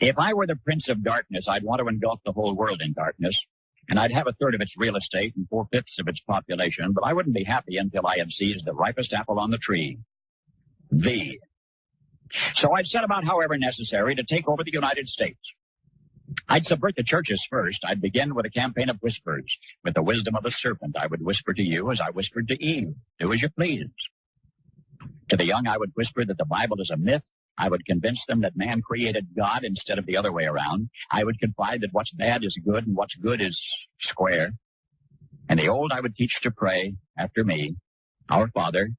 If I were the prince of darkness, I'd want to engulf the whole world in darkness, and I'd have a third of its real estate and 4/5 of its population, but I wouldn't be happy until I had seized the ripest apple on the tree. Thee. So I'd set about, however necessary, to take over the United States. I'd subvert the churches first. I'd begin with a campaign of whispers. With the wisdom of a serpent, I would whisper to you as I whispered to Eve, do as you please. To the young, I would whisper that the Bible is a myth. I would convince them that man created God instead of the other way around. I would confide that what's bad is good and what's good is square. And the old I would teach to pray after me, Our Father,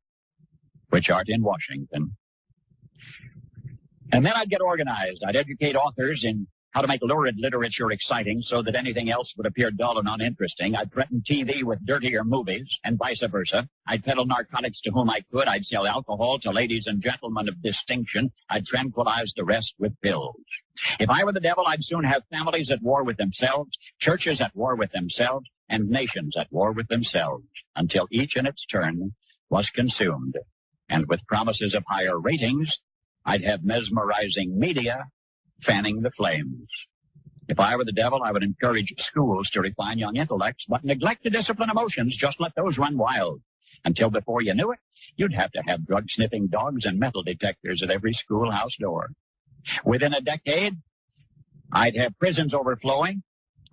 which art in Washington. And then I'd get organized. I'd educate authors in how to make lurid literature exciting so that anything else would appear dull and uninteresting. I'd threaten TV with dirtier movies and vice versa. I'd peddle narcotics to whom I could. I'd sell alcohol to ladies and gentlemen of distinction. I'd tranquilize the rest with pills. If I were the devil, I'd soon have families at war with themselves, churches at war with themselves, and nations at war with themselves, until each in its turn was consumed. And with promises of higher ratings, I'd have mesmerizing media fanning the flames. If I were the devil, I would encourage schools to refine young intellects, but neglect to discipline emotions. Just let those run wild. Until before you knew it, you'd have to have drug-sniffing dogs and metal detectors at every schoolhouse door. Within a decade, I'd have prisons overflowing.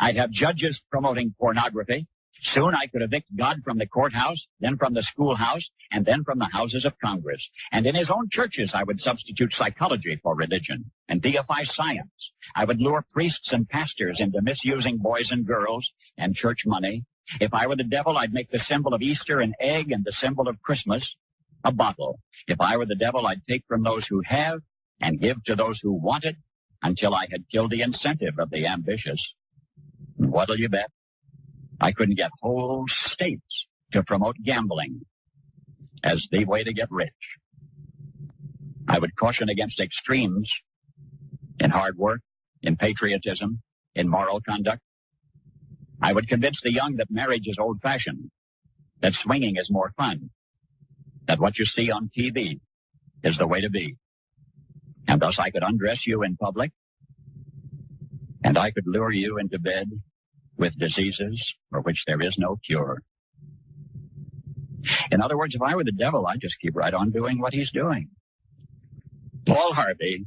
I'd have judges promoting pornography. Soon I could evict God from the courthouse, then from the schoolhouse, and then from the houses of Congress. And in his own churches, I would substitute psychology for religion and deify science. I would lure priests and pastors into misusing boys and girls and church money. If I were the devil, I'd make the symbol of Easter an egg and the symbol of Christmas a bottle. If I were the devil, I'd take from those who have and give to those who want it until I had killed the incentive of the ambitious. What'll you bet? I couldn't get whole states to promote gambling as the way to get rich. I would caution against extremes in hard work, in patriotism, in moral conduct. I would convince the young that marriage is old-fashioned, that swinging is more fun, that what you see on TV is the way to be. And thus I could undress you in public, and I could lure you into bed with diseases for which there is no cure. In other words, if I were the devil, I'd just keep right on doing what he's doing. Paul Harvey,